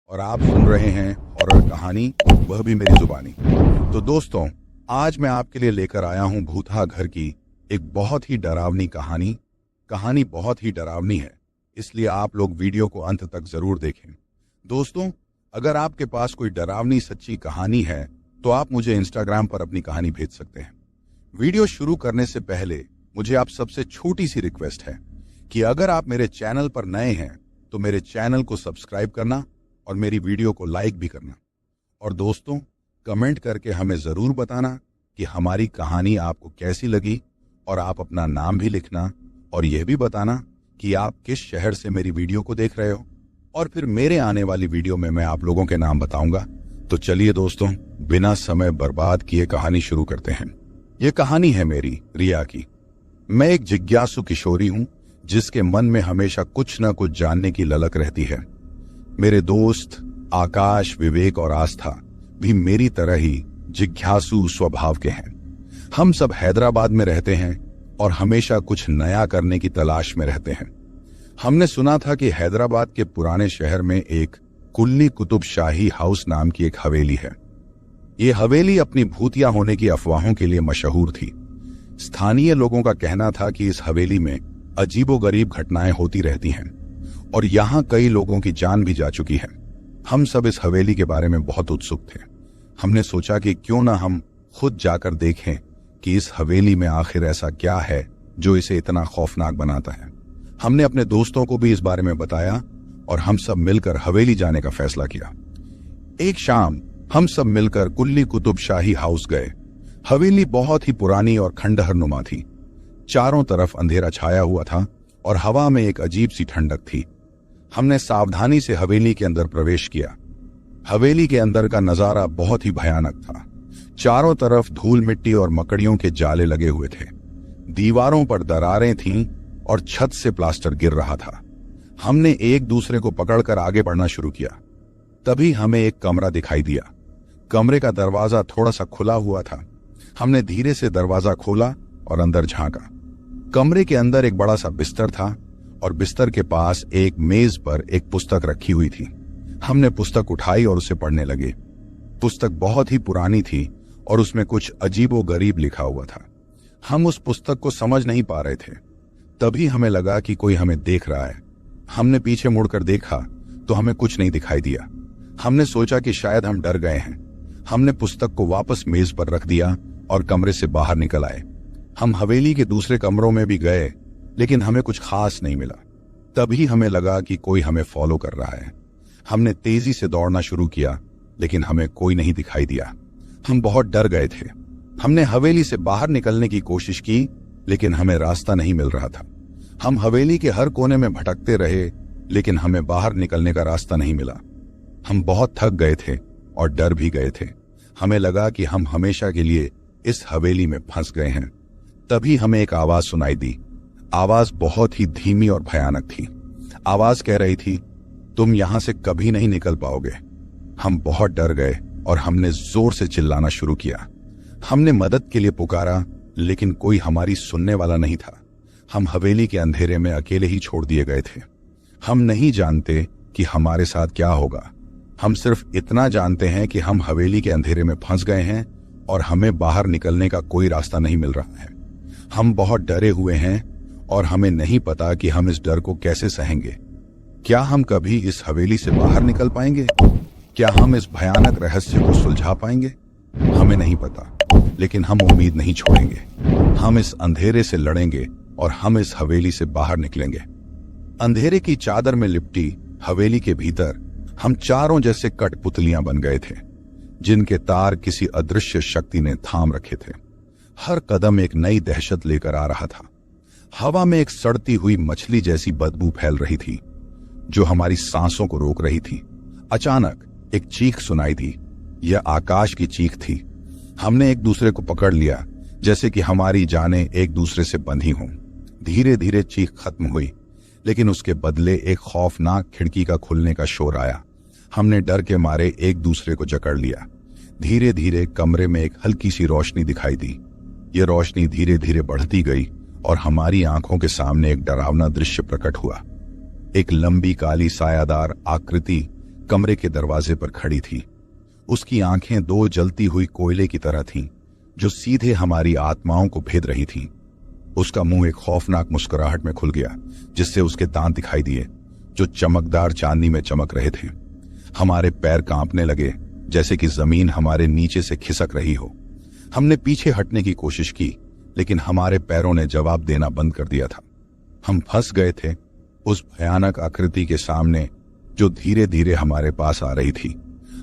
और आप सुन रहे हैं हॉरर कहानी, वह भी मेरी जुबानी। तो दोस्तों, आज मैं आपके लिए लेकर आया हूं भूतहा घर की एक बहुत ही डरावनी कहानी। कहानी बहुत ही डरावनी है, इसलिए आप लोग वीडियो को अंत तक जरूर देखें। दोस्तों, अगर आपके पास कोई डरावनी सच्ची कहानी है तो आप मुझे इंस्टाग्राम पर अपनी कहानी भेज सकते हैं। वीडियो शुरू करने से पहले मुझे आप सबसे छोटी सी रिक्वेस्ट है कि अगर आप मेरे चैनल पर नए हैं तो मेरे चैनल को सब्सक्राइब करना और मेरी वीडियो को लाइक भी करना। और दोस्तों, कमेंट करके हमें जरूर बताना कि हमारी कहानी आपको कैसी लगी, और आप अपना नाम भी लिखना और यह भी बताना कि आप किस शहर से मेरी वीडियो को देख रहे हो। और फिर मेरे आने वाली वीडियो में मैं आप लोगों के नाम बताऊंगा। तो चलिए दोस्तों, बिना समय बर्बाद किए कहानी शुरू करते हैं। यह कहानी है मेरी रिया की। मैं एक जिज्ञासु किशोरी हूं जिसके मन में हमेशा कुछ न कुछ जानने की ललक रहती है। मेरे दोस्त आकाश, विवेक और आस्था भी मेरी तरह ही जिज्ञासु स्वभाव के हैं। हम सब हैदराबाद में रहते हैं और हमेशा कुछ नया करने की तलाश में रहते हैं। हमने सुना था कि हैदराबाद के पुराने शहर में एक कुल्ली कुतुब शाही हाउस नाम की एक हवेली है। ये हवेली अपनी भूतिया होने की अफवाहों के लिए मशहूर थी। स्थानीय लोगों का कहना था कि इस हवेली में अजीबोगरीब घटनाएं होती रहती हैं और यहां कई लोगों की जान भी जा चुकी है। हम सब इस हवेली के बारे में बहुत उत्सुक थे। हमने सोचा कि क्यों ना हम खुद जाकर देखें कि इस हवेली में आखिर ऐसा क्या है जो इसे इतना खौफनाक बनाता है। हमने अपने दोस्तों को भी इस बारे में बताया और हम सब मिलकर हवेली जाने का फैसला किया। एक शाम हम सब मिलकर कुल्ली कुतुब शाही हाउस गए। हवेली बहुत ही पुरानी और खंडहर नुमा थी। चारों तरफ अंधेरा छाया हुआ था और हवा में एक अजीब सी ठंडक थी। हमने सावधानी से हवेली के अंदर प्रवेश किया। हवेली के अंदर का नजारा बहुत ही भयानक था। चारों तरफ धूल मिट्टी और मकड़ियों के जाले लगे हुए थे। दीवारों पर दरारें थीं और छत से प्लास्टर गिर रहा था। हमने एक दूसरे को पकड़कर आगे बढ़ना शुरू किया। तभी हमें एक कमरा दिखाई दिया। कमरे का दरवाजा थोड़ा सा खुला हुआ था। हमने धीरे से दरवाजा खोला और अंदर झांका। कमरे के अंदर एक बड़ा सा बिस्तर था और बिस्तर के पास एक मेज पर एक पुस्तक रखी हुई थी। हमने पुस्तक उठाई और उसे पढ़ने लगे। पुस्तक बहुत ही पुरानी थी और उसमें कुछ अजीबोगरीब लिखा हुआ था। हम उस पुस्तक को समझ नहीं पा रहे थे। तभी हमें लगा कि कोई हमें देख रहा है। हमने पीछे मुड़कर देखा तो हमें कुछ नहीं दिखाई दिया। हमने सोचा कि शायद हम डर गए हैं। हमने पुस्तक को वापस मेज पर रख दिया और कमरे से बाहर निकल आए। हम हवेली के दूसरे कमरों में भी गए, लेकिन हमें कुछ खास नहीं मिला। तभी हमें लगा कि कोई हमें फॉलो कर रहा है। हमने तेजी से दौड़ना शुरू किया, लेकिन हमें कोई नहीं दिखाई दिया। हम बहुत डर गए थे। हमने हवेली से बाहर निकलने की कोशिश की, लेकिन हमें रास्ता नहीं मिल रहा था। हम हवेली के हर कोने में भटकते रहे, लेकिन हमें बाहर निकलने का रास्ता नहीं मिला। हम बहुत थक गए थे और डर भी गए थे। हमें लगा कि हम हमेशा के लिए इस हवेली में फंस गए हैं। तभी हमें एक आवाज सुनाई दी। आवाज बहुत ही धीमी और भयानक थी। आवाज कह रही थी, तुम यहां से कभी नहीं निकल पाओगे। हम बहुत डर गए और हमने जोर से चिल्लाना शुरू किया। हमने मदद के लिए पुकारा, लेकिन कोई हमारी सुनने वाला नहीं था। हम हवेली के अंधेरे में अकेले ही छोड़ दिए गए थे। हम नहीं जानते कि हमारे साथ क्या होगा। हम सिर्फ इतना जानते हैं कि हम हवेली के अंधेरे में फंस गए हैं और हमें बाहर निकलने का कोई रास्ता नहीं मिल रहा है। हम बहुत डरे हुए हैं और हमें नहीं पता कि हम इस डर को कैसे सहेंगे। क्या हम कभी इस हवेली से बाहर निकल पाएंगे? क्या हम इस भयानक रहस्य को सुलझा पाएंगे? हमें नहीं पता, लेकिन हम उम्मीद नहीं छोड़ेंगे। हम इस अंधेरे से लड़ेंगे और हम इस हवेली से बाहर निकलेंगे। अंधेरे की चादर में लिपटी हवेली के भीतर हम चारों जैसे कठपुतलियां बन गए थे, जिनके तार किसी अदृश्य शक्ति ने थाम रखे थे। हर कदम एक नई दहशत लेकर आ रहा था। हवा में एक सड़ती हुई मछली जैसी बदबू फैल रही थी, जो हमारी सांसों को रोक रही थी। अचानक एक चीख सुनाई दी। यह आकाश की चीख थी। हमने एक दूसरे को पकड़ लिया, जैसे कि हमारी जानें एक दूसरे से बंधी हों। धीरे धीरे चीख खत्म हुई, लेकिन उसके बदले एक खौफनाक खिड़की का खुलने का शोर आया। हमने डर के मारे एक दूसरे को जकड़ लिया। धीरे धीरे कमरे में एक हल्की सी रोशनी दिखाई दी। यह रोशनी धीरे धीरे बढ़ती गई और हमारी आंखों के सामने एक डरावना दृश्य प्रकट हुआ। एक लंबी काली सायादार आकृति कमरे के दरवाजे पर खड़ी थी। उसकी आंखें दो जलती हुई कोयले की तरह थीं, जो सीधे हमारी आत्माओं को भेद रही थीं। उसका मुंह एक खौफनाक मुस्कुराहट में खुल गया, जिससे उसके दांत दिखाई दिए, जो चमकदार चांदी में चमक रहे थे। हमारे पैर कांपने लगे, जैसे कि जमीन हमारे नीचे से खिसक रही हो। हमने पीछे हटने की कोशिश की, लेकिन हमारे पैरों ने जवाब देना बंद कर दिया था। हम फंस गए थे उस भयानक आकृति के सामने, जो धीरे धीरे हमारे पास आ रही थी।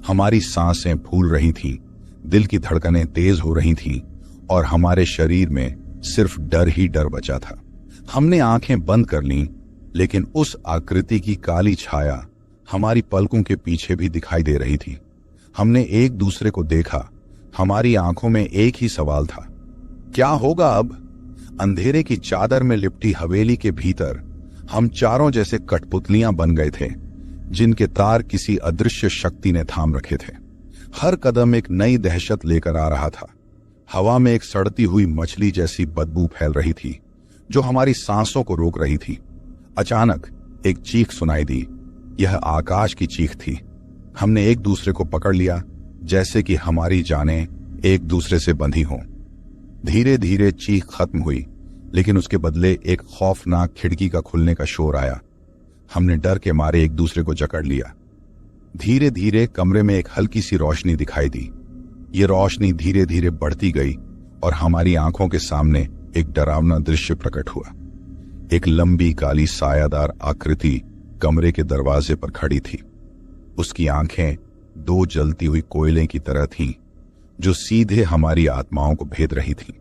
हमारी सांसें फूल रही थीं, दिल की धड़कनें तेज हो रही थीं, और हमारे शरीर में सिर्फ डर ही डर बचा था। हमने आंखें बंद कर लीं, लेकिन उस आकृति की काली छाया हमारी पलकों के पीछे भी दिखाई दे रही थी। हमने एक दूसरे को देखा। हमारी आंखों में एक ही सवाल था, क्या होगा अब? अंधेरे की चादर में लिपटी हवेली के भीतर हम चारों जैसे कठपुतलियां बन गए थे, जिनके तार किसी अदृश्य शक्ति ने थाम रखे थे। हर कदम एक नई दहशत लेकर आ रहा था। हवा में एक सड़ती हुई मछली जैसी बदबू फैल रही थी, जो हमारी सांसों को रोक रही थी। अचानक एक चीख सुनाई दी। यह आकाश की चीख थी। हमने एक दूसरे को पकड़ लिया, जैसे कि हमारी जानें एक दूसरे से बंधी हों। धीरे धीरे चीख खत्म हुई, लेकिन उसके बदले एक खौफनाक खिड़की का खुलने का शोर आया। हमने डर के मारे एक दूसरे को जकड़ लिया। धीरे धीरे कमरे में एक हल्की सी रोशनी दिखाई दी। ये रोशनी धीरे धीरे बढ़ती गई, और हमारी आंखों के सामने एक डरावना दृश्य प्रकट हुआ। एक लंबी काली सायादार आकृति कमरे के दरवाजे पर खड़ी थी। उसकी आंखें दो जलती हुई कोयले की तरह थीं, जो सीधे हमारी आत्माओं को भेद रही थीं।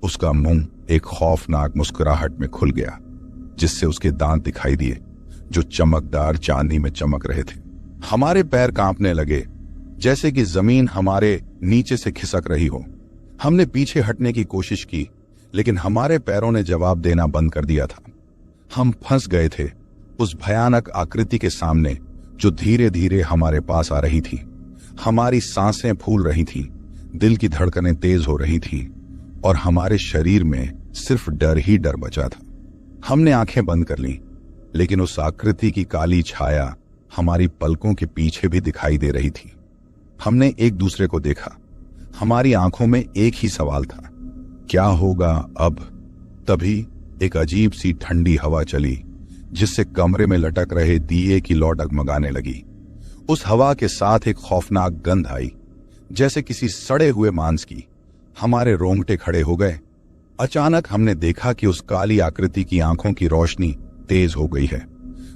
उसका मुंह एक खौफनाक मुस्कुराहट में खुल गया, जिससे उसके दांत दिखाई दिए, जो चमकदार चांदी में चमक रहे थे। हमारे पैर कांपने लगे, जैसे कि जमीन हमारे नीचे से खिसक रही हो। हमने पीछे हटने की कोशिश की, लेकिन हमारे पैरों ने जवाब देना बंद कर दिया था। हम फंस गए थे उस भयानक आकृति के सामने, जो धीरे धीरे हमारे पास आ रही थी। हमारी सांसें फूल रही थीं, दिल की धड़कनें तेज हो रही थीं, और हमारे शरीर में सिर्फ डर ही डर बचा था। हमने आंखें बंद कर लीं, लेकिन उस आकृति की काली छाया हमारी पलकों के पीछे भी दिखाई दे रही थी। हमने एक दूसरे को देखा। हमारी आंखों में एक ही सवाल था, क्या होगा अब? तभी एक अजीब सी ठंडी हवा चली, जिससे कमरे में लटक रहे दिए की लौ डगमगाने लगी। उस हवा के साथ एक खौफनाक गंध आई, जैसे किसी सड़े हुए मांस की। हमारे रोंगटे खड़े हो गए। अचानक हमने देखा कि उस काली आकृति की आंखों की रोशनी तेज हो गई है।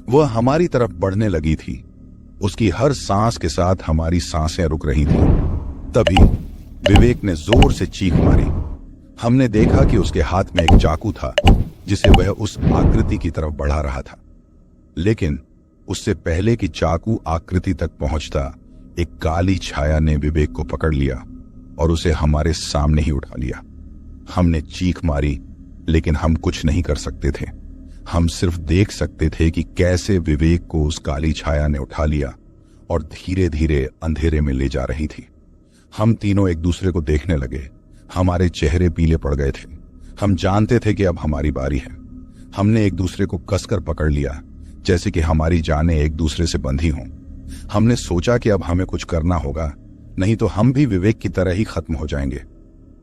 वह हमारी तरफ बढ़ने लगी थी। उसकी हर सांस के साथ हमारी सांसें रुक रही थीं। तभी विवेक ने जोर से चीख मारी। हमने देखा कि उसके हाथ में एक चाकू था, जिसे वह उस आकृति की तरफ बढ़ा रहा था। लेकिन उससे पहले कि चाकू आकृति तक पहुंचता, एक काली छाया ने विवेक को पकड़ लिया और उसे हमारे सामने ही उठा लिया। हमने चीख मारी, लेकिन हम कुछ नहीं कर सकते थे। हम सिर्फ देख सकते थे कि कैसे विवेक को उस काली छाया ने उठा लिया और धीरे धीरे अंधेरे में ले जा रही थी। हम तीनों एक दूसरे को देखने लगे। हमारे चेहरे पीले पड़ गए थे। हम जानते थे कि अब हमारी बारी है। हमने एक दूसरे को कसकर पकड़ लिया, जैसे कि हमारी जानें एक दूसरे से बंधी हों। हमने सोचा कि अब हमें कुछ करना होगा, नहीं तो हम भी विवेक की तरह ही खत्म हो जाएंगे।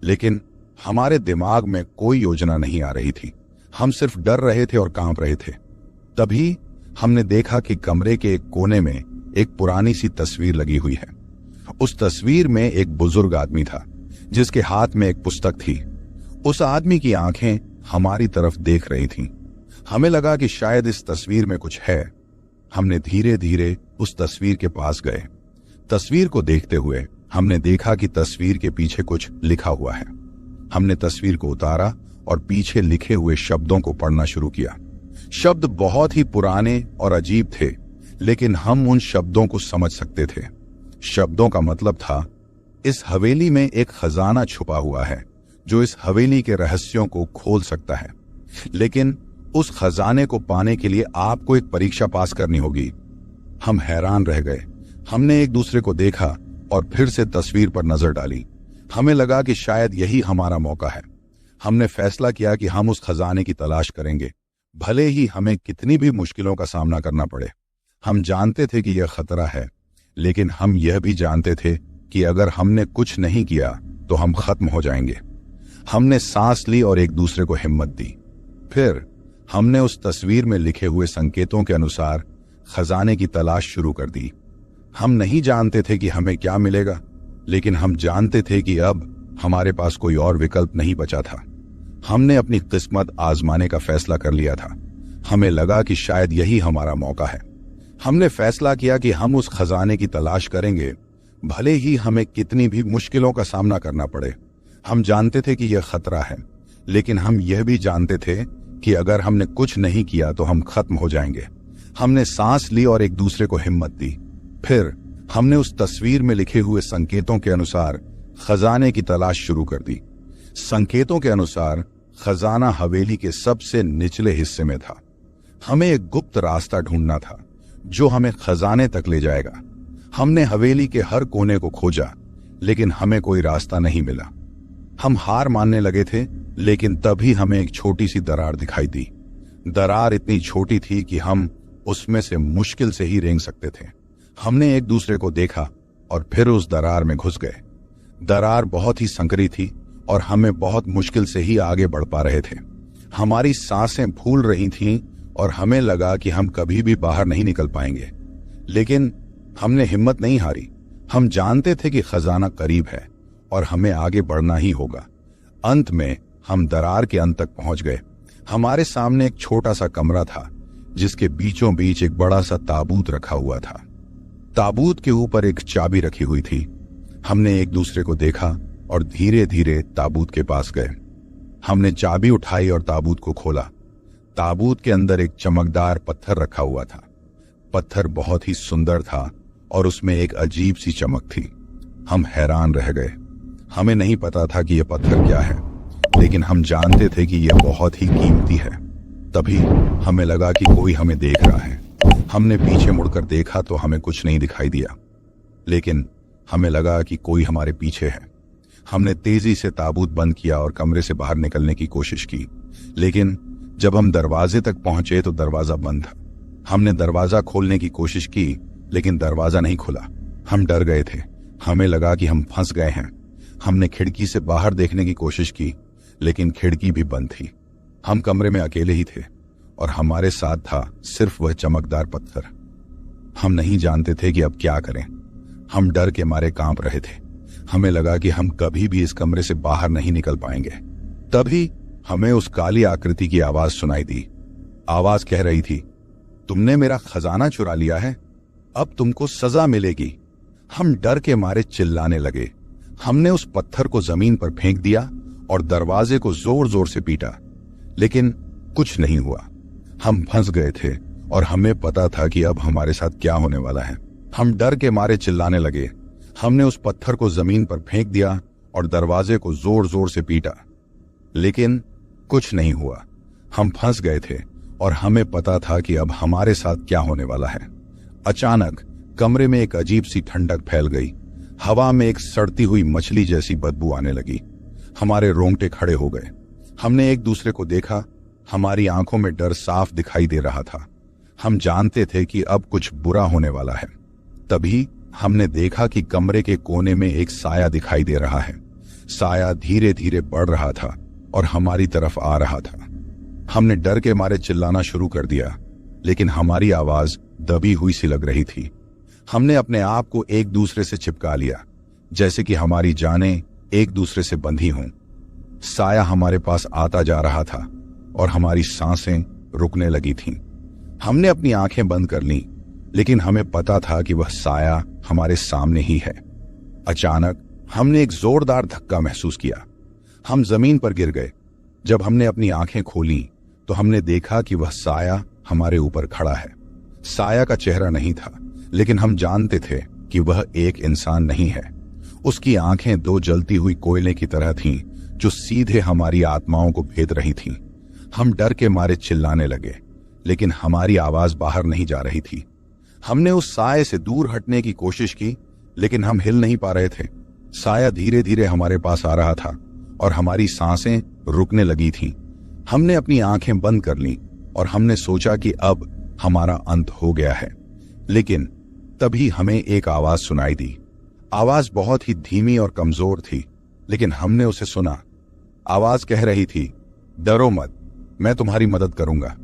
लेकिन हमारे दिमाग में कोई योजना नहीं आ रही थी। हम सिर्फ डर रहे थे और कांप रहे थे। तभी हमने देखा कि कमरे के एक कोने में एक पुरानी सी तस्वीर लगी हुई है। उस तस्वीर में एक बुजुर्ग आदमी था, जिसके हाथ में एक पुस्तक थी। उस आदमी की आंखें हमारी तरफ देख रही थीं। हमें लगा कि शायद इस तस्वीर में कुछ है। हमने धीरे धीरे उस तस्वीर के पास गए। तस्वीर को देखते हुए हमने देखा कि तस्वीर के पीछे कुछ लिखा हुआ है। हमने तस्वीर को उतारा और पीछे लिखे हुए शब्दों को पढ़ना शुरू किया। शब्द बहुत ही पुराने और अजीब थे, लेकिन हम उन शब्दों को समझ सकते थे। शब्दों का मतलब था, इस हवेली में एक खजाना छुपा हुआ है, जो इस हवेली के रहस्यों को खोल सकता है। लेकिन उस खजाने को पाने के लिए आपको एक परीक्षा पास करनी होगी। हम हैरान रह गए। हमने एक दूसरे को देखा और फिर से तस्वीर पर नजर डाली। हमें लगा कि शायद यही हमारा मौका है। हमने फैसला किया कि हम उस खजाने की तलाश करेंगे, भले ही हमें कितनी भी मुश्किलों का सामना करना पड़े। हम जानते थे कि यह खतरा है, लेकिन हम यह भी जानते थे कि अगर हमने कुछ नहीं किया तो हम खत्म हो जाएंगे। हमने सांस ली और एक दूसरे को हिम्मत दी। फिर हमने उस तस्वीर में लिखे हुए संकेतों के अनुसार खजाने की तलाश शुरू कर दी। हम नहीं जानते थे कि हमें क्या मिलेगा, लेकिन हम जानते थे कि अब हमारे पास कोई और विकल्प नहीं बचा था। हमने अपनी किस्मत आजमाने का फैसला कर लिया था। हमें लगा कि शायद यही हमारा मौका है। हमने फैसला किया कि हम उस खजाने की तलाश करेंगे, भले ही हमें कितनी भी मुश्किलों का सामना करना पड़े। हम जानते थे कि यह खतरा है, लेकिन हम यह भी जानते थे कि अगर हमने कुछ नहीं किया तो हम खत्म हो जाएंगे। हमने सांस ली और एक दूसरे को हिम्मत दी। फिर हमने उस तस्वीर में लिखे हुए संकेतों के अनुसार खजाने की तलाश शुरू कर दी। संकेतों के अनुसार खजाना हवेली के सबसे निचले हिस्से में था। हमें एक गुप्त रास्ता ढूंढना था जो हमें खजाने तक ले जाएगा। हमने हवेली के हर कोने को खोजा, लेकिन हमें कोई रास्ता नहीं मिला। हम हार मानने लगे थे, लेकिन तभी हमें एक छोटी सी दरार दिखाई दी। दरार इतनी छोटी थी कि हम उसमें से मुश्किल से ही रेंग सकते थे। हमने एक दूसरे को देखा और फिर उस दरार में घुस गए। दरार बहुत ही संकरी थी और हमें बहुत मुश्किल से ही आगे बढ़ पा रहे थे। हमारी सांसें फूल रही थीं और हमें लगा कि हम कभी भी बाहर नहीं निकल पाएंगे, लेकिन हमने हिम्मत नहीं हारी। हम जानते थे कि खजाना करीब है और हमें आगे बढ़ना ही होगा। अंत में हम दरार के अंत तक पहुंच गए। हमारे सामने एक छोटा सा कमरा था, जिसके बीचों बीच एक बड़ा सा ताबूत रखा हुआ था। ताबूत के ऊपर एक चाबी रखी हुई थी। हमने एक दूसरे को देखा और धीरे धीरे ताबूत के पास गए। हमने चाबी उठाई और ताबूत को खोला। ताबूत के अंदर एक चमकदार पत्थर रखा हुआ था। पत्थर बहुत ही सुंदर था और उसमें एक अजीब सी चमक थी। हम हैरान रह गए। हमें नहीं पता था कि यह पत्थर क्या है, लेकिन हम जानते थे कि यह बहुत ही कीमती है। तभी हमें लगा कि कोई हमें देख रहा है। हमने पीछे मुड़कर देखा तो हमें कुछ नहीं दिखाई दिया, लेकिन हमें लगा कि कोई हमारे पीछे है। हमने तेजी से ताबूत बंद किया और कमरे से बाहर निकलने की कोशिश की, लेकिन जब हम दरवाजे तक पहुंचे तो दरवाजा बंद था। हमने दरवाजा खोलने की कोशिश की, लेकिन दरवाजा नहीं खुला। हम डर गए थे। हमें लगा कि हम फंस गए हैं। हमने खिड़की से बाहर देखने की कोशिश की, लेकिन खिड़की भी बंद थी। हम कमरे में अकेले ही थे और हमारे साथ था सिर्फ वह चमकदार पत्थर। हम नहीं जानते थे कि अब क्या करें। हम डर के मारे कांप रहे थे। हमें लगा कि हम कभी भी इस कमरे से बाहर नहीं निकल पाएंगे। तभी हमें उस काली आकृति की आवाज सुनाई दी। आवाज कह रही थी, तुमने मेरा खजाना चुरा लिया है, अब तुमको सजा मिलेगी। हम डर के मारे चिल्लाने लगे। हमने उस पत्थर को जमीन पर फेंक दिया और दरवाजे को जोर जोर से पीटा, लेकिन कुछ नहीं हुआ। हम फंस गए थे और हमें पता था कि अब हमारे साथ क्या होने वाला है। हम डर के मारे चिल्लाने लगे। हमने उस पत्थर को जमीन पर फेंक दिया और दरवाजे को जोर जोर से पीटा, लेकिन कुछ नहीं हुआ। हम फंस गए थे और हमें पता था कि अब हमारे साथ क्या होने वाला है। अचानक कमरे में एक अजीब सी ठंडक फैल गई। हवा में एक सड़ती हुई मछली जैसी बदबू आने लगी। हमारे रोंगटे खड़े हो गए। हमने एक दूसरे को देखा। हमारी आंखों में डर साफ दिखाई दे रहा था। हम जानते थे कि अब कुछ बुरा होने वाला है। तभी हमने देखा कि कमरे के कोने में एक साया दिखाई दे रहा है। साया धीरे धीरे बढ़ रहा था और हमारी तरफ आ रहा था। हमने डर के मारे चिल्लाना शुरू कर दिया, लेकिन हमारी आवाज दबी हुई सी लग रही थी। हमने अपने आप को एक दूसरे से चिपका लिया, जैसे कि हमारी जानें एक दूसरे से बंधी हों। साया हमारे पास आता जा रहा था और हमारी सांसें रुकने लगी थीं। हमने अपनी आंखें बंद कर लीं, लेकिन हमें पता था कि वह साया हमारे सामने ही है। अचानक हमने एक जोरदार धक्का महसूस किया। हम जमीन पर गिर गए। जब हमने अपनी आंखें खोली तो हमने देखा कि वह साया हमारे ऊपर खड़ा है। साया का चेहरा नहीं था, लेकिन हम जानते थे कि वह एक इंसान नहीं है। उसकी आंखें दो जलती हुई कोयले की तरह थीं, जो सीधे हमारी आत्माओं को भेद रही थीं। हम डर के मारे चिल्लाने लगे, लेकिन हमारी आवाज बाहर नहीं जा रही थी। हमने उस साये से दूर हटने की कोशिश की, लेकिन हम हिल नहीं पा रहे थे। साया धीरे धीरे हमारे पास आ रहा था और हमारी सांसें रुकने लगी थीं। हमने अपनी आंखें बंद कर लीं और हमने सोचा कि अब हमारा अंत हो गया है। लेकिन तभी हमें एक आवाज सुनाई दी। आवाज बहुत ही धीमी और कमजोर थी, लेकिन हमने उसे सुना। आवाज कह रही थी, डरो मत, मैं तुम्हारी मदद करूंगा।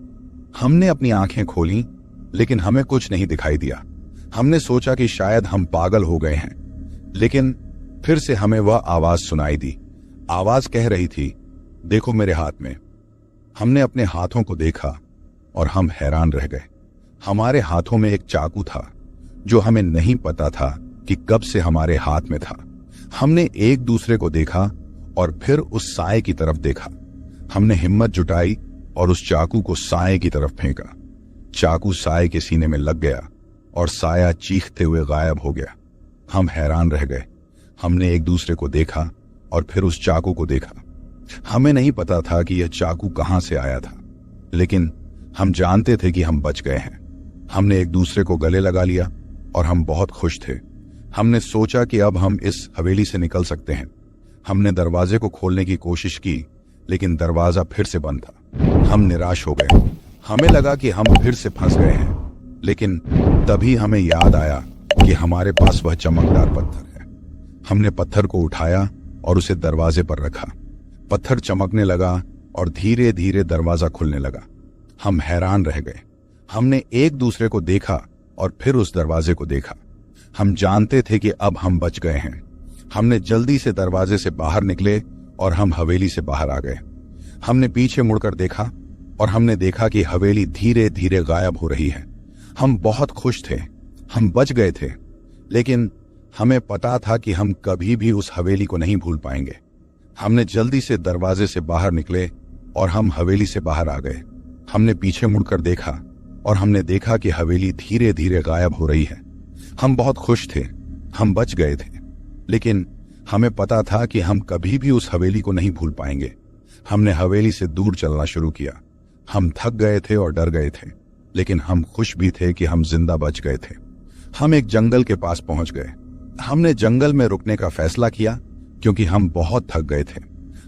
हमने अपनी आंखें खोली, लेकिन हमें कुछ नहीं दिखाई दिया। हमने सोचा कि शायद हम पागल हो गए हैं, लेकिन फिर से हमें वह आवाज सुनाई दी। आवाज कह रही थी, देखो मेरे हाथ में। हमने अपने हाथों को देखा और हम हैरान रह गए। हमारे हाथों में एक चाकू था जो हमें नहीं पता था कि कब से हमारे हाथ में था। हमने एक दूसरे को देखा और फिर उस साए की तरफ देखा। हमने हिम्मत जुटाई और उस चाकू को साए की तरफ फेंका। चाकू साए के सीने में लग गया और साया चीखते हुए गायब हो गया। हम हैरान रह गए। हमने एक दूसरे को देखा और फिर उस चाकू को देखा। हमें नहीं पता था कि यह चाकू कहां से आया था, लेकिन हम जानते थे कि हम बच गए हैं। हमने एक दूसरे को गले लगा लिया और हम बहुत खुश थे। हमने सोचा कि अब हम इस हवेली से निकल सकते हैं। हमने दरवाजे को खोलने की कोशिश की, लेकिन दरवाजा फिर से बंद था। हम निराश हो गए। हमें लगा कि हम फिर से फंस गए हैं, लेकिन तभी हमें याद आया कि हमारे पास वह चमकदार पत्थर है। हमने पत्थर को उठाया और उसे दरवाजे पर रखा। पत्थर चमकने लगा और धीरे धीरे दरवाजा खुलने लगा। हम हैरान रह गए। हमने एक दूसरे को देखा और फिर उस दरवाजे को देखा। हम जानते थे कि अब हम बच गए हैं। हमने जल्दी से दरवाजे से बाहर निकले और हम हवेली से बाहर आ गए। हमने पीछे मुड़कर देखा और हमने देखा कि हवेली धीरे धीरे गायब हो रही है। हम बहुत खुश थे। हम बच गए थे, लेकिन हमें पता था कि हम कभी भी उस हवेली को नहीं भूल पाएंगे। हमने जल्दी से दरवाजे से बाहर निकले और हम हवेली से बाहर आ गए। हमने पीछे मुड़कर देखा और हमने देखा कि हवेली धीरे धीरे गायब हो रही है। हम बहुत खुश थे। हम बच गए थे, लेकिन हमें पता था कि हम कभी भी उस हवेली को नहीं भूल पाएंगे। हमने हवेली से दूर चलना शुरू किया। हम थक गए थे और डर गए थे, लेकिन हम खुश भी थे कि हम जिंदा बच गए थे। हम एक जंगल के पास पहुंच गए। हमने जंगल में रुकने का फैसला किया क्योंकि हम बहुत थक गए थे।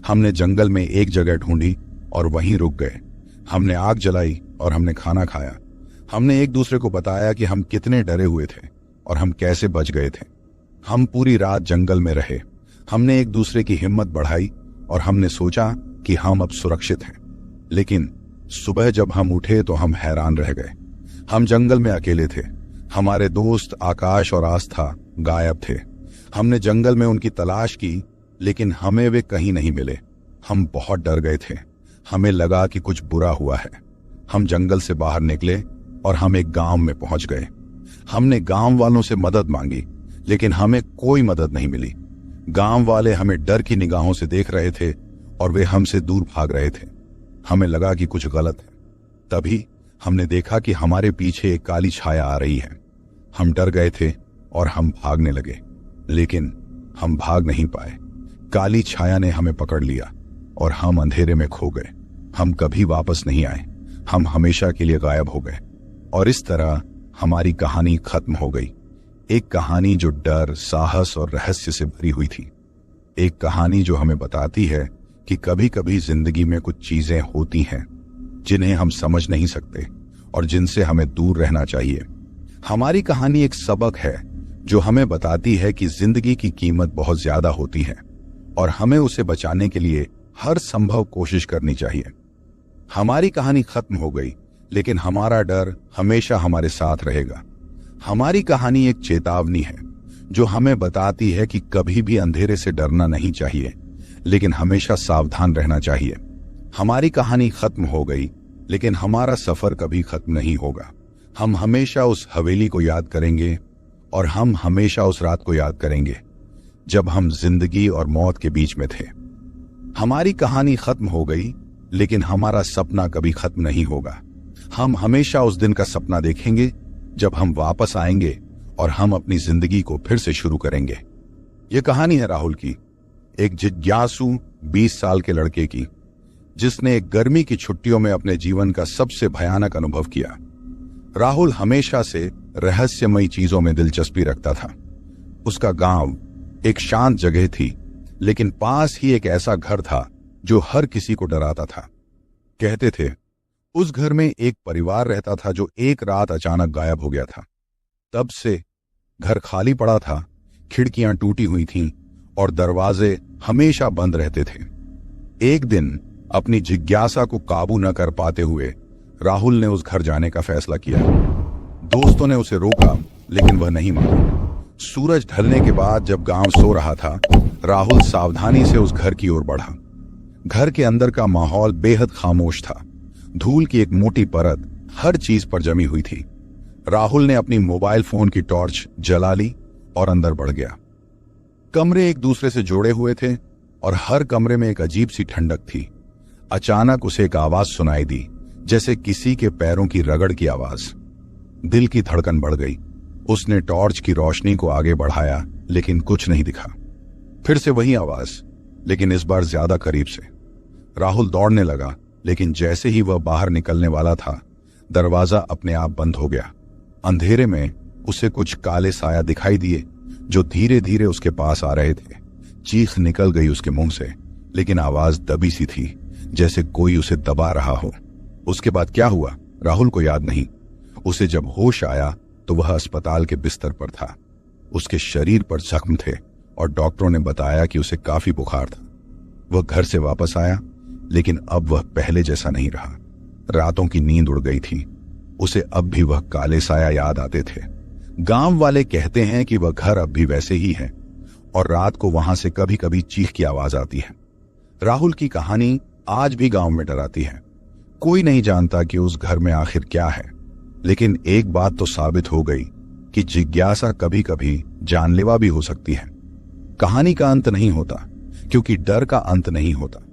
हमने जंगल में एक जगह ढूंढी और वहीं रुक गए। हमने आग जलाई और हमने खाना खाया। हमने एक दूसरे को बताया कि हम कितने डरे हुए थे और हम कैसे बच गए थे। हम पूरी रात जंगल में रहे। हमने एक दूसरे की हिम्मत बढ़ाई और हमने सोचा कि हम अब सुरक्षित हैं। लेकिन सुबह जब हम उठे तो हम हैरान रह गए। हम जंगल में अकेले थे। हमारे दोस्त आकाश और आस्था गायब थे। हमने जंगल में उनकी तलाश की, लेकिन हमें वे कहीं नहीं मिले। हम बहुत डर गए थे। हमें लगा कि कुछ बुरा हुआ है। हम जंगल से बाहर निकले और हम एक गांव में पहुंच गए। हमने गांव वालों से मदद मांगी, लेकिन हमें कोई मदद नहीं मिली। गांव वाले हमें डर की निगाहों से देख रहे थे और वे हमसे दूर भाग रहे थे। हमें लगा कि कुछ गलत है। तभी हमने देखा कि हमारे पीछे एक काली छाया आ रही है। हम डर गए थे और हम भागने लगे, लेकिन हम भाग नहीं पाए। काली छाया ने हमें पकड़ लिया और हम अंधेरे में खो गए। हम कभी वापस नहीं आए। हम हमेशा के लिए गायब हो गए। और इस तरह हमारी कहानी खत्म हो गई। एक कहानी जो डर, साहस और रहस्य से भरी हुई थी। एक कहानी जो हमें बताती है कि कभी कभी जिंदगी में कुछ चीजें होती हैं जिन्हें हम समझ नहीं सकते और जिनसे हमें दूर रहना चाहिए। हमारी कहानी एक सबक है जो हमें बताती है कि जिंदगी की कीमत बहुत ज्यादा होती है और हमें उसे बचाने के लिए हर संभव कोशिश करनी चाहिए। हमारी कहानी खत्म हो गई, लेकिन हमारा डर हमेशा हमारे साथ रहेगा। हमारी कहानी एक चेतावनी है जो हमें बताती है कि कभी भी अंधेरे से डरना नहीं चाहिए, लेकिन हमेशा सावधान रहना चाहिए। हमारी कहानी खत्म हो गई, लेकिन हमारा सफर कभी खत्म नहीं होगा। हम हमेशा उस हवेली को याद करेंगे और हम हमेशा उस रात को याद करेंगे जब हम जिंदगी और मौत के बीच में थे। हमारी कहानी खत्म हो गई, लेकिन हमारा सपना कभी खत्म नहीं होगा। हम हमेशा उस दिन का सपना देखेंगे जब हम वापस आएंगे और हम अपनी जिंदगी को फिर से शुरू करेंगे। यह कहानी है राहुल की, एक जिज्ञासु 20 साल के लड़के की, जिसने एक गर्मी की छुट्टियों में अपने जीवन का सबसे भयानक अनुभव किया। राहुल हमेशा से रहस्यमयी चीजों में दिलचस्पी रखता था। उसका गांव एक शांत जगह थी, लेकिन पास ही एक ऐसा घर था जो हर किसी को डराता था। कहते थे उस घर में एक परिवार रहता था जो एक रात अचानक गायब हो गया था। तब से घर खाली पड़ा था, खिड़कियां टूटी हुई थीं और दरवाजे हमेशा बंद रहते थे। एक दिन अपनी जिज्ञासा को काबू न कर पाते हुए राहुल ने उस घर जाने का फैसला किया। दोस्तों ने उसे रोका, लेकिन वह नहीं माना। सूरज ढलने के बाद जब गांव सो रहा था, राहुल सावधानी से उस घर की ओर बढ़ा। घर के अंदर का माहौल बेहद खामोश था। धूल की एक मोटी परत हर चीज पर जमी हुई थी। राहुल ने अपनी मोबाइल फोन की टॉर्च जला ली और अंदर बढ़ गया। कमरे एक दूसरे से जुड़े हुए थे और हर कमरे में एक अजीब सी ठंडक थी। अचानक उसे एक आवाज सुनाई दी, जैसे किसी के पैरों की रगड़ की आवाज। दिल की धड़कन बढ़ गई। उसने टॉर्च की रोशनी को आगे बढ़ाया, लेकिन कुछ नहीं दिखा। फिर से वही आवाज, लेकिन इस बार ज्यादा करीब से। राहुल दौड़ने लगा, लेकिन जैसे ही वह बाहर निकलने वाला था, दरवाजा अपने आप बंद हो गया। अंधेरे में उसे कुछ काले साया दिखाई दिए जो धीरे धीरे उसके पास आ रहे थे। चीख निकल गई उसके मुंह से, लेकिन आवाज दबी सी थी, जैसे कोई उसे दबा रहा हो। उसके बाद क्या हुआ राहुल को याद नहीं। उसे जब होश आया तो वह अस्पताल के बिस्तर पर था। उसके शरीर पर जख्म थे और डॉक्टरों ने बताया कि उसे काफी बुखार था। वह घर से वापस आया, लेकिन अब वह पहले जैसा नहीं रहा। रातों की नींद उड़ गई थी। उसे अब भी वह काले साया याद आते थे। गांव वाले कहते हैं कि वह घर अब भी वैसे ही है और रात को वहां से कभी कभी चीख की आवाज आती है। राहुल की कहानी आज भी गांव में डराती है। कोई नहीं जानता कि उस घर में आखिर क्या है, लेकिन एक बात तो साबित हो गई कि जिज्ञासा कभी कभी जानलेवा भी हो सकती है। कहानी का अंत नहीं होता, क्योंकि डर का अंत नहीं होता।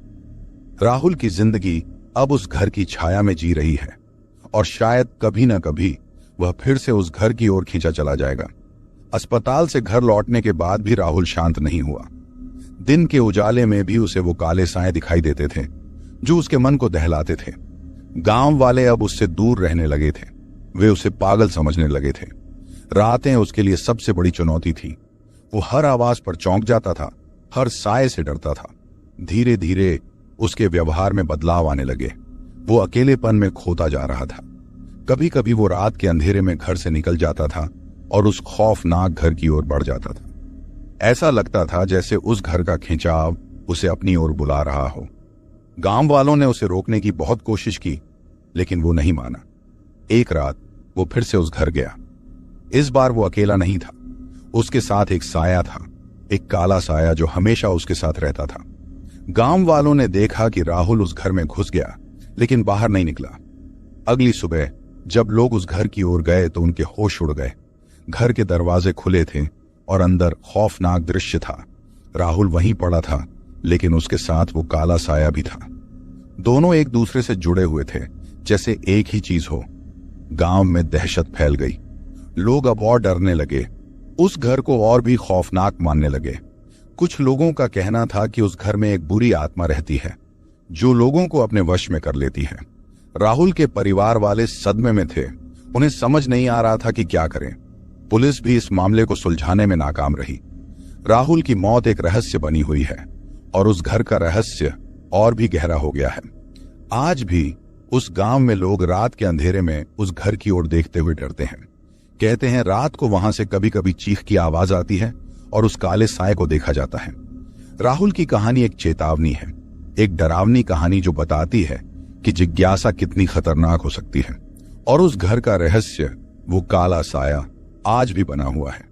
राहुल की जिंदगी अब उस घर की छाया में जी रही है और शायद कभी न कभी वह फिर से उस घर की ओर खींचा चला जाएगा। अस्पताल से घर लौटने के बाद भी राहुल शांत नहीं हुआ। दिन के उजाले में भी उसे वो काले साए दिखाई देते थे जो उसके मन को दहलाते थे। गांव वाले अब उससे दूर रहने लगे थे। वे उसे पागल समझने लगे थे। रातें उसके लिए सबसे बड़ी चुनौती थी। वो हर आवाज पर चौंक जाता था, हर साए से डरता था। धीरे धीरे उसके व्यवहार में बदलाव आने लगे। वो अकेलेपन में खोता जा रहा था। कभी कभी वो रात के अंधेरे में घर से निकल जाता था और उस खौफनाक घर की ओर बढ़ जाता था। ऐसा लगता था जैसे उस घर का खिंचाव उसे अपनी ओर बुला रहा हो। गांव वालों ने उसे रोकने की बहुत कोशिश की, लेकिन वो नहीं माना। एक रात वो फिर से उस घर गया। इस बार वो अकेला नहीं था। उसके साथ एक साया था, एक काला साया जो हमेशा उसके साथ रहता था। गांव वालों ने देखा कि राहुल उस घर में घुस गया, लेकिन बाहर नहीं निकला। अगली सुबह जब लोग उस घर की ओर गए तो उनके होश उड़ गए। घर के दरवाजे खुले थे और अंदर खौफनाक दृश्य था। राहुल वहीं पड़ा था, लेकिन उसके साथ वो काला साया भी था। दोनों एक दूसरे से जुड़े हुए थे, जैसे एक ही चीज हो। गांव में दहशत फैल गई। लोग अब और डरने लगे। उस घर को और भी खौफनाक मानने लगे। कुछ लोगों का कहना था कि उस घर में एक बुरी आत्मा रहती है जो लोगों को अपने वश में कर लेती है। राहुल के परिवार वाले सदमे में थे। उन्हें समझ नहीं आ रहा था कि क्या करें। पुलिस भी इस मामले को सुलझाने में नाकाम रही। राहुल की मौत एक रहस्य बनी हुई है और उस घर का रहस्य और भी गहरा हो गया है। आज भी उस गांव में लोग रात के अंधेरे में उस घर की ओर देखते हुए डरते हैं। कहते हैं रात को वहां से कभी कभी चीख की आवाज आती है और उस काले साए को देखा जाता है। राहुल की कहानी एक चेतावनी है, एक डरावनी कहानी जो बताती है कि जिज्ञासा कितनी खतरनाक हो सकती है। और उस घर का रहस्य, वो काला साया, आज भी बना हुआ है।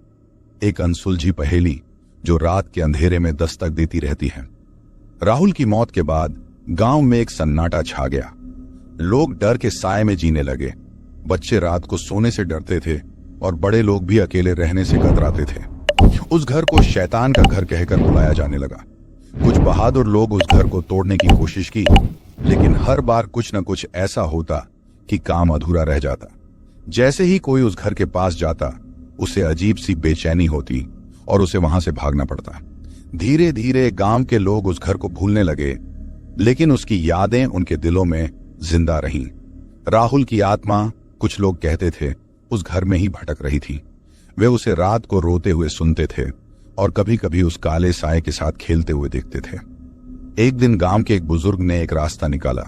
एक अनसुलझी पहेली जो रात के अंधेरे में दस्तक देती रहती है। राहुल की मौत के बाद गांव में एक सन्नाटा छा गया। लोग डर के साए में जीने लगे। बच्चे रात को सोने से डरते थे और बड़े लोग भी अकेले रहने से कतराते थे। उस घर को शैतान का घर कहकर बुलाया जाने लगा। कुछ बहादुर लोग उस घर को तोड़ने की कोशिश की, लेकिन हर बार कुछ न कुछ ऐसा होता कि काम अधूरा रह जाता। जैसे ही कोई उस घर के पास जाता, उसे अजीब सी बेचैनी होती और उसे वहां से भागना पड़ता। धीरे धीरे गांव के लोग उस घर को भूलने लगे, लेकिन उसकी यादें उनके दिलों में जिंदा रहीं। राहुल की आत्मा, कुछ लोग कहते थे, उस घर में ही भटक रही थी। वे उसे रात को रोते हुए सुनते थे और कभी कभी उस काले साए के साथ खेलते हुए देखते थे। एक दिन गांव के एक बुजुर्ग ने एक रास्ता निकाला।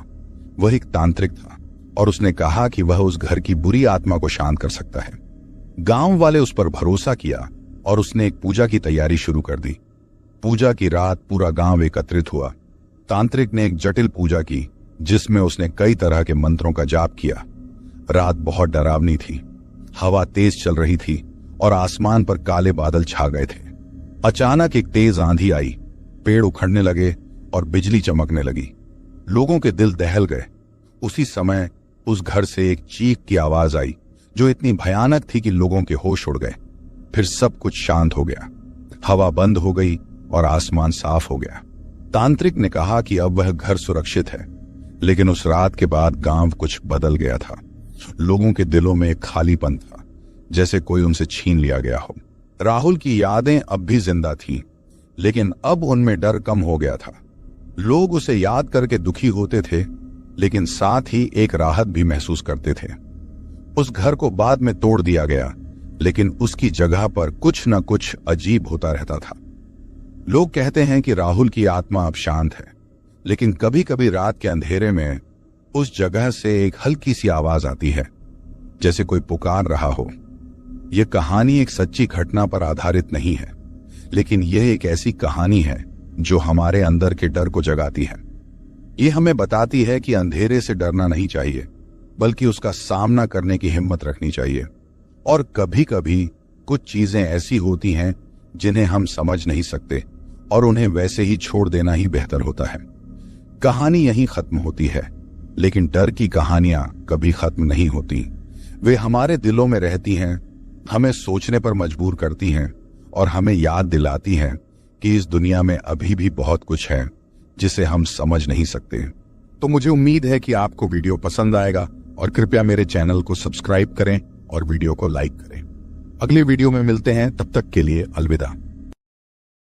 वह एक तांत्रिक था और उसने कहा कि वह उस घर की बुरी आत्मा को शांत कर सकता है। गांव वाले उस पर भरोसा किया और उसने एक पूजा की तैयारी शुरू कर दी। पूजा की रात पूरा गांव एकत्रित हुआ। तांत्रिक ने एक जटिल पूजा की जिसमें उसने कई तरह के मंत्रों का जाप किया। रात बहुत डरावनी थी। हवा तेज चल रही थी और आसमान पर काले बादल छा गए थे। अचानक एक तेज आंधी आई, पेड़ उखड़ने लगे और बिजली चमकने लगी। लोगों के दिल दहल गए। उसी समय उस घर से एक चीख की आवाज आई जो इतनी भयानक थी कि लोगों के होश उड़ गए। फिर सब कुछ शांत हो गया। हवा बंद हो गई और आसमान साफ हो गया। तांत्रिक ने कहा कि अब वह घर सुरक्षित है, लेकिन उस रात के बाद गांव कुछ बदल गया था। लोगों के दिलों में एक खालीपन था, जैसे कोई उनसे छीन लिया गया हो। राहुल की यादें अब भी जिंदा थीं, लेकिन अब उनमें डर कम हो गया था। लोग उसे याद करके दुखी होते थे, लेकिन साथ ही एक राहत भी महसूस करते थे। उस घर को बाद में तोड़ दिया गया, लेकिन उसकी जगह पर कुछ न कुछ अजीब होता रहता था। लोग कहते हैं कि राहुल की आत्मा अब शांत है, लेकिन कभी कभी रात के अंधेरे में उस जगह से एक हल्की सी आवाज आती है, जैसे कोई पुकार रहा हो। यह कहानी एक सच्ची घटना पर आधारित नहीं है, लेकिन यह एक ऐसी कहानी है जो हमारे अंदर के डर को जगाती है। यह हमें बताती है कि अंधेरे से डरना नहीं चाहिए, बल्कि उसका सामना करने की हिम्मत रखनी चाहिए। और कभी कभी कुछ चीजें ऐसी होती हैं जिन्हें हम समझ नहीं सकते और उन्हें वैसे ही छोड़ देना ही बेहतर होता है। कहानी यहीं खत्म होती है, लेकिन डर की कहानियां कभी खत्म नहीं होती। वे हमारे दिलों में रहती हैं, हमें सोचने पर मजबूर करती हैं और हमें याद दिलाती हैं कि इस दुनिया में अभी भी बहुत कुछ है जिसे हम समझ नहीं सकते। तो मुझे उम्मीद है कि आपको वीडियो पसंद आएगा और कृपया मेरे चैनल को सब्सक्राइब करें और वीडियो को लाइक करें। अगले वीडियो में मिलते हैं, तब तक के लिए अलविदा।